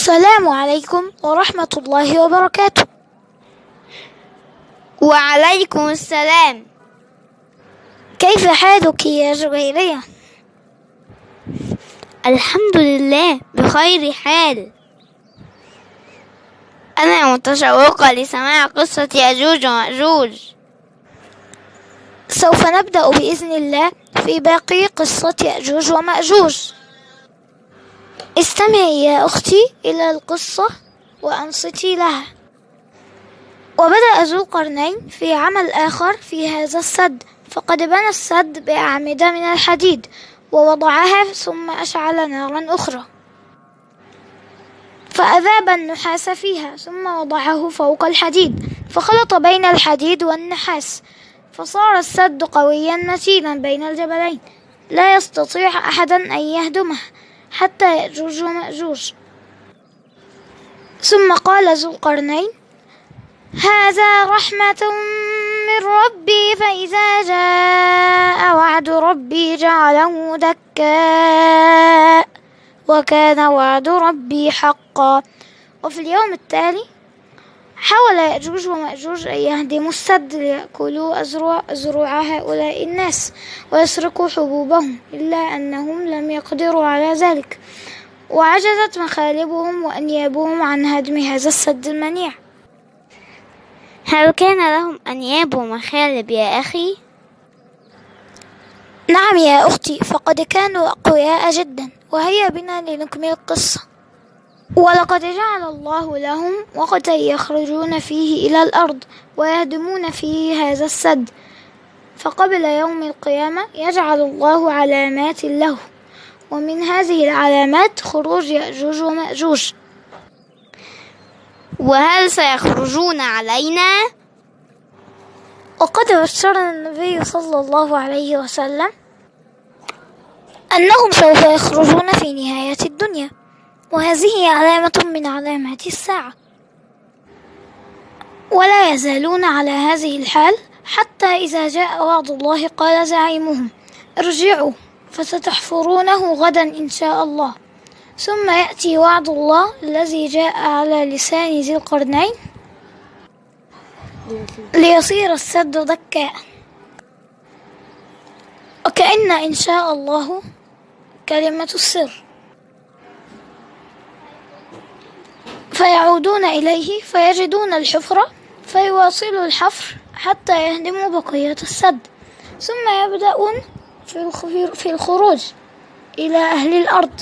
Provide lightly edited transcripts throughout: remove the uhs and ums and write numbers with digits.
السلام عليكم ورحمة الله وبركاته. وعليكم السلام. كيف حالك يا جويرية؟ الحمد لله بخير حال. أنا متشوقة لسماع قصة يأجوج ومأجوج. سوف نبدأ بإذن الله في باقي قصة يأجوج ومأجوج. استمعي يا أختي إلى القصة وأنصتي لها. وبدأ ذو القرنين في عمل آخر في هذا السد، فقد بنى السد بأعمدة من الحديد ووضعها ثم أشعل نارا أخرى، فأذاب النحاس فيها ثم وضعه فوق الحديد، فخلط بين الحديد والنحاس، فصار السد قويا متينا بين الجبلين، لا يستطيع أحدا أن يهدمه حتى يأجوج ومأجوج. ثم قال ذو القرنين: هذا رحمة من ربي، فإذا جاء وعد ربي جعله دكاء وكان وعد ربي حقا. وفي اليوم التالي حاول يأجوج ومأجوج أن يهدموا السد ليأكلوا أزرع هؤلاء الناس ويسرقوا حبوبهم، إلا أنهم لم يقدروا على ذلك، وعجزت مخالبهم وأنيابهم عن هدم هذا السد المنيع. هل كان لهم أنياب ومخالب يا أخي؟ نعم يا أختي، فقد كانوا أقوياء جدا. وهيا بنا لنكمل القصة. ولقد جعل الله لهم وقتا يخرجون فيه إلى الأرض ويهدمون فيه هذا السد، فقبل يوم القيامة يجعل الله علامات له، ومن هذه العلامات خروج يأجوج ومأجوج. وهل سيخرجون علينا؟ وقد بشرنا النبي صلى الله عليه وسلم أنهم سوف يخرجون في نهاية الدنيا، وهذه علامة من علامات الساعة، ولا يزالون على هذه الحال حتى إذا جاء وعد الله قال زعيمهم: ارجعوا فستحفرونه غدا إن شاء الله. ثم يأتي وعد الله الذي جاء على لسان ذي القرنين ليصير السد دكاء، وكأن إن شاء الله كلمة السر، فيعودون إليه فيجدون الحفرة فيواصلوا الحفر حتى يهدموا بقية السد، ثم يبدأون في الخروج إلى أهل الأرض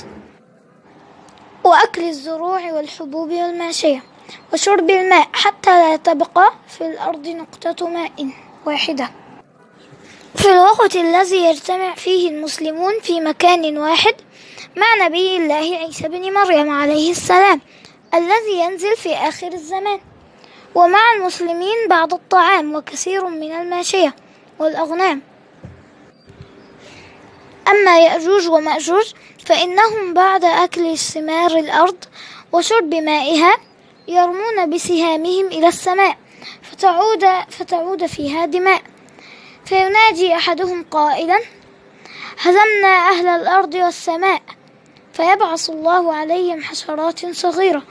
وأكل الزروع والحبوب والماشية وشرب الماء حتى لا تبقى في الأرض نقطة ماء واحدة. في الوقت الذي يجتمع فيه المسلمون في مكان واحد مع نبي الله عيسى بن مريم عليه السلام الذي ينزل في آخر الزمان، ومع المسلمين بعض الطعام وكثير من الماشية والأغنام. أما يأجوج ومأجوج فإنهم بعد أكل ثمار الأرض وشرب مائها يرمون بسهامهم إلى السماء فتعود فيها دماء، فيناجي أحدهم قائلا: هزمنا أهل الأرض والسماء، فيبعث الله عليهم حشرات صغيرة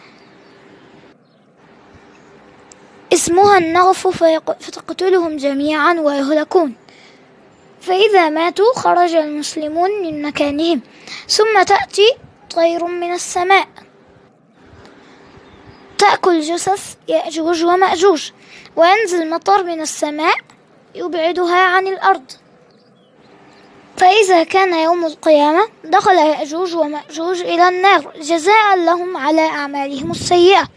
اسمها النغف فتقتلهم جميعا ويهلكون، فإذا ماتوا خرج المسلمون من مكانهم، ثم تأتي طير من السماء تأكل جثث يأجوج ومأجوج، وينزل مطر من السماء يبعدها عن الأرض. فإذا كان يوم القيامة دخل يأجوج ومأجوج إلى النار جزاء لهم على أعمالهم السيئة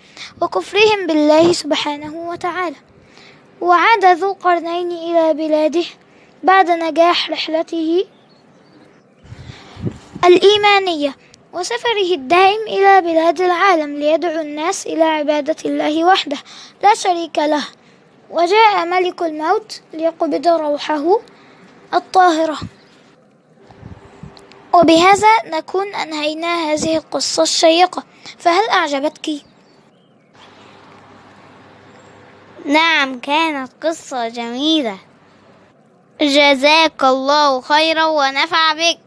وكفرهم بالله سبحانه وتعالى. وعاد ذو القرنين إلى بلاده بعد نجاح رحلته الإيمانية وسفره الدائم إلى بلاد العالم ليدعو الناس إلى عبادة الله وحده لا شريك له. وجاء ملك الموت ليقبض روحه الطاهرة. وبهذا نكون أنهينا هذه القصة الشيقة، فهل أعجبتك؟ نعم، كانت قصة جميلة. جزاك الله خيرا ونفع بك.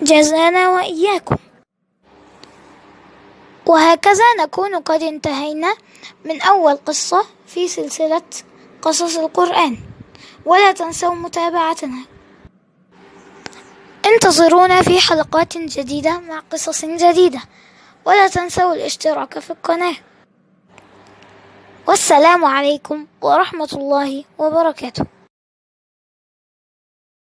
جزانا وإياكم. وهكذا نكون قد انتهينا من أول قصة في سلسلة قصص القرآن، ولا تنسوا متابعتنا. انتظرونا في حلقات جديدة مع قصص جديدة، ولا تنسوا الاشتراك في القناة. والسلام عليكم ورحمة الله وبركاته.